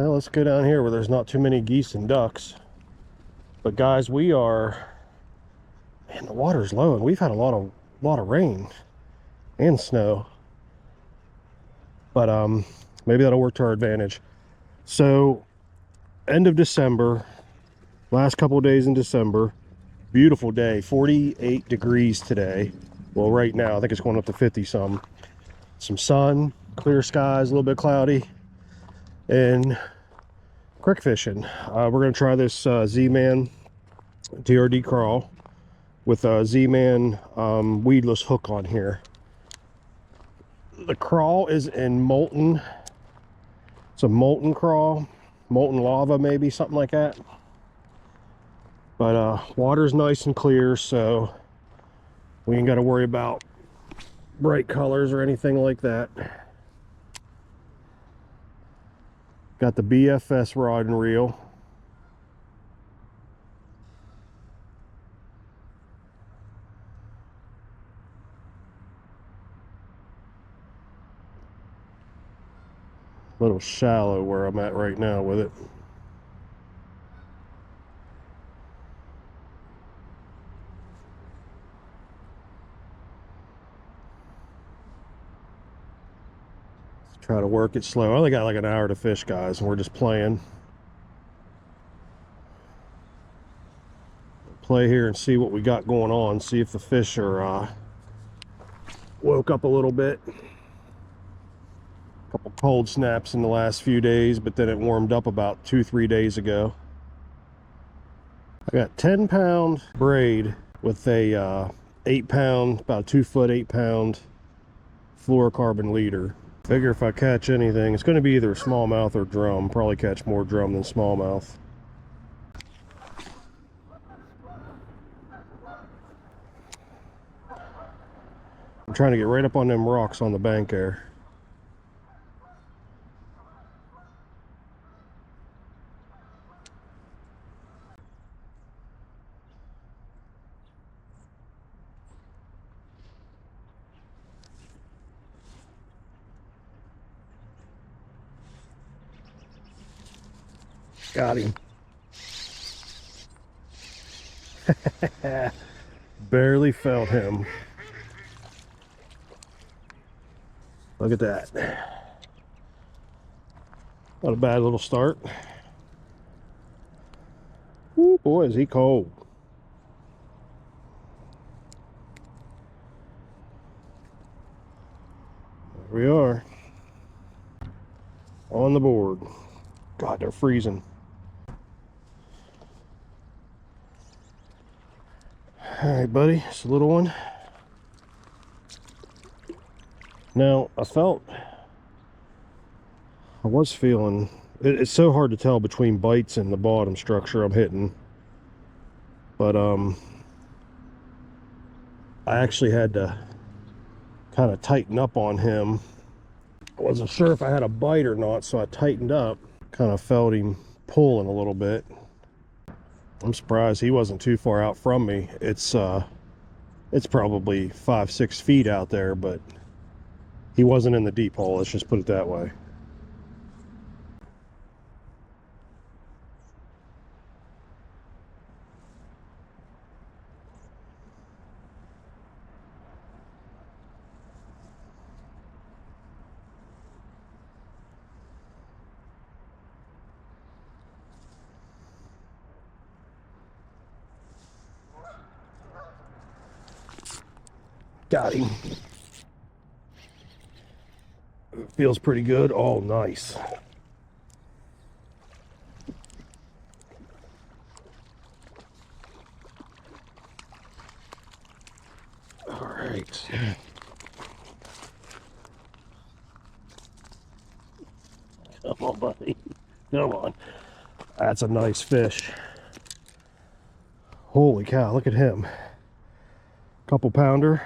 Well, let's go down here where there's not too many geese and ducks. But guys, we are, man, the water's low and we've had a lot of rain and snow. But maybe that'll work to our advantage. So end of December, last couple of days in December, beautiful day, 48 degrees today. Well, right now I think it's going up to 50 some sun, clear skies, a little bit cloudy, and creek fishing. We're going to try this ZMan TRD Crawz with a ZMan weedless hook on here. The crawl is in molten, it's a molten crawl, molten lava maybe, something like that. But water's nice and clear, so we ain't got to worry about bright colors or anything like that. Got the BFS rod and reel. A little shallow where I'm at right now with it. Let's try to work it slow. I only got like an hour to fish, guys, and we're just playing. Play here and see what we got going on. See if the fish are woke up a little bit. Couple cold snaps in the last few days, but then it warmed up about 2-3 days ago. I got 10-pound braid with a 8-pound, about 2 foot 8-pound fluorocarbon leader. Figure if I catch anything, it's going to be either smallmouth or drum. Probably catch more drum than smallmouth. I'm trying to get right up on them rocks on the bank there. Got him. Barely felt him. Look at that. Not a bad little start. Ooh, boy, is he cold. There we are. On the board. God, they're freezing. All right, buddy, it's a little one. Now, I was feeling, it's so hard to tell between bites and the bottom structure I'm hitting. But, I actually had to kind of tighten up on him. I wasn't sure if I had a bite or not, so I tightened up. Kind of felt him pulling a little bit. I'm surprised he wasn't too far out from me. It's probably 5-6 feet out there, but he wasn't in the deep hole, let's just put it that way. Got him. Feels pretty good. Oh, nice. All right. Come on, buddy. Come on. That's a nice fish. Holy cow, look at him. Couple pounder.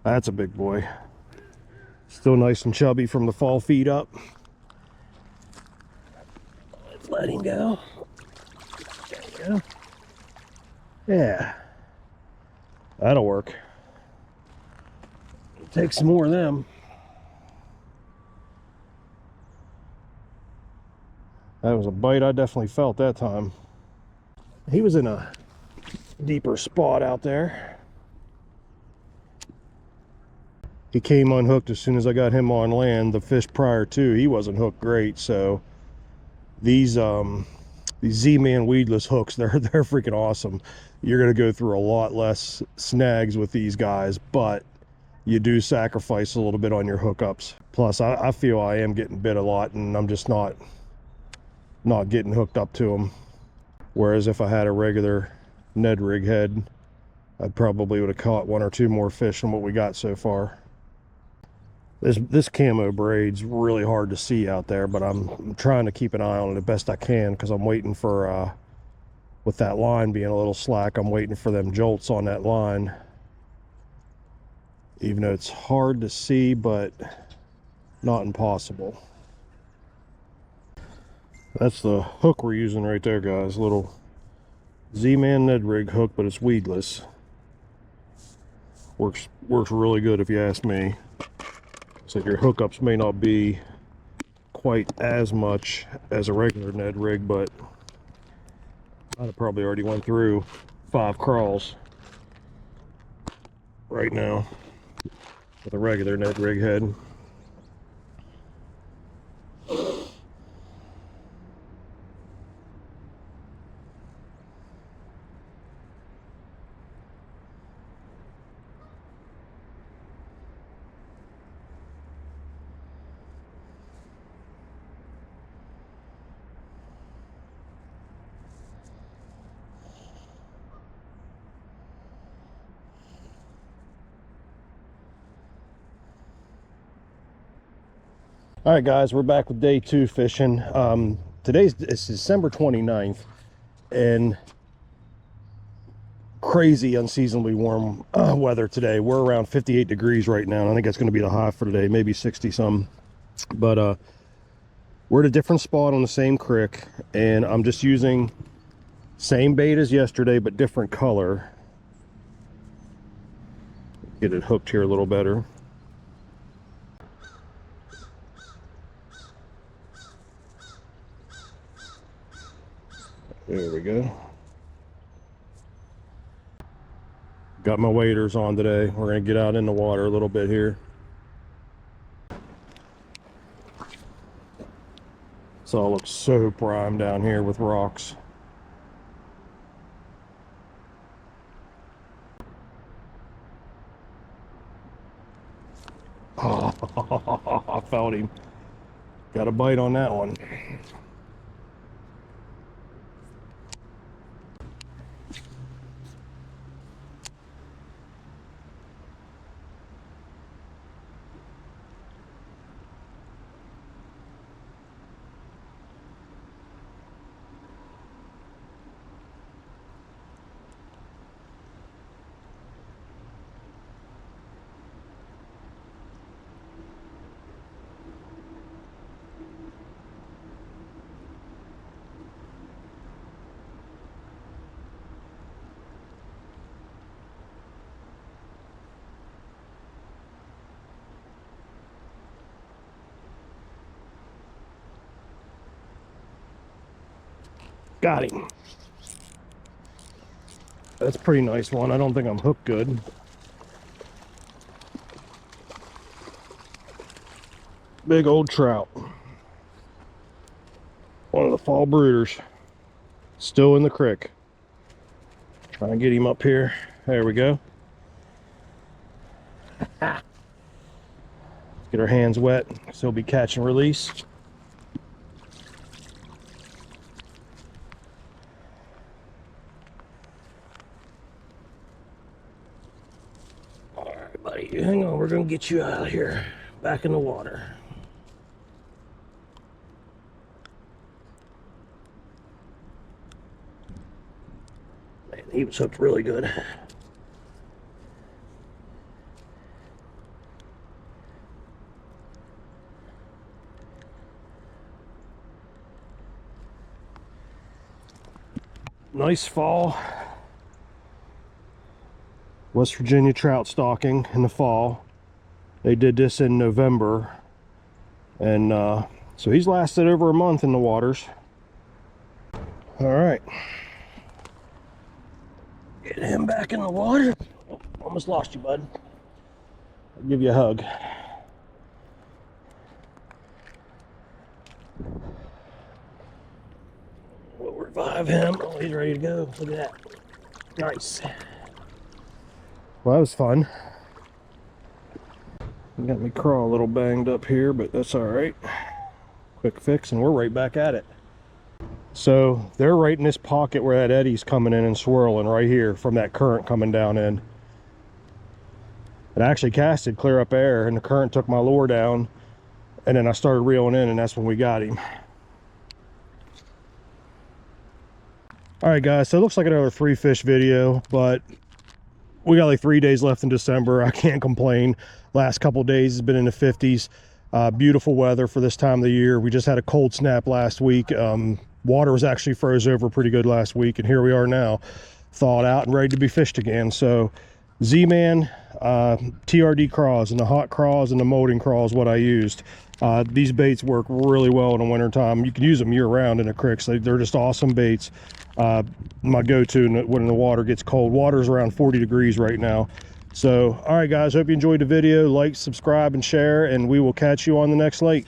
That's a big boy. Still nice and chubby from the fall feed up. Let's let him go. There we go. Yeah. That'll work. Take some more of them. That was a bite I definitely felt that time. He was in a deeper spot out there. He came unhooked as soon as I got him on land. The fish prior to, he wasn't hooked great. So these Z-Man weedless hooks, they're freaking awesome. You're gonna go through a lot less snags with these guys, but you do sacrifice a little bit on your hookups. Plus, I feel I am getting bit a lot, and I'm just not getting hooked up to them. Whereas if I had a regular Ned rig head, I probably would have caught one or two more fish than what we got so far. This camo braid's really hard to see out there, but I'm trying to keep an eye on it the best I can, because I'm waiting for, with that line being a little slack, I'm waiting for them jolts on that line. Even though it's hard to see, but not impossible. That's the hook we're using right there, guys. Little Z-Man Ned rig hook, but it's weedless. Works really good if you ask me. So your hookups may not be quite as much as a regular Ned rig, but I'd have probably already went through 5 crawls right now with a regular Ned rig head. All right, guys, we're back with day 2 fishing. It's December 29th, and crazy unseasonably warm weather today. We're around 58 degrees right now, and I think that's going to be the high for today, maybe 60 some. But we're at a different spot on the same creek, and I'm just using same bait as yesterday, but different color. Get it hooked here a little better. There we go. Got my waders on today. We're going to get out in the water a little bit here. This all looks so prime down here with rocks. Oh, I felt him. Got a bite on that one. Got him. That's a pretty nice one. I don't think I'm hooked good. Big old trout. One of the fall brooders. Still in the creek. Trying to get him up here. There we go. Get our hands wet, so he'll be catch and release. Alright, buddy, hang on, we're gonna get you out of here. Back in the water. Man, he was hooked really good. Nice fall. West Virginia trout stalking in the fall. They did this in November, and so he's lasted over a month in the waters. All right. Get him back in the water. Oh, almost lost you, bud. I'll give you a hug. We'll revive him. Oh, he's ready to go. Look at that. Nice. Well, that was fun. Got me craw a little banged up here, but that's all right. Quick fix, and we're right back at it. So they're right in this pocket where that eddy's coming in and swirling right here from that current coming down in. It actually casted clear up air, and the current took my lure down, and then I started reeling in, and that's when we got him. All right, guys, so it looks like another 3-fish video, but we got like 3 days left in December. I can't complain. Last couple days has been in the 50s. Beautiful weather for this time of the year. We just had a cold snap last week. Water was actually froze over pretty good last week, and here we are now, thawed out and ready to be fished again. So ZMan TRD Crawz, and the hot crawls and the molding crawls what I used. These baits work really well in the winter time. You can use them year round in the creeks. They're just awesome baits. My go-to when the water gets cold. Water's around 40 degrees right now. So all right, guys, hope you enjoyed the video. Like, subscribe, and share, and we will catch you on the next lake.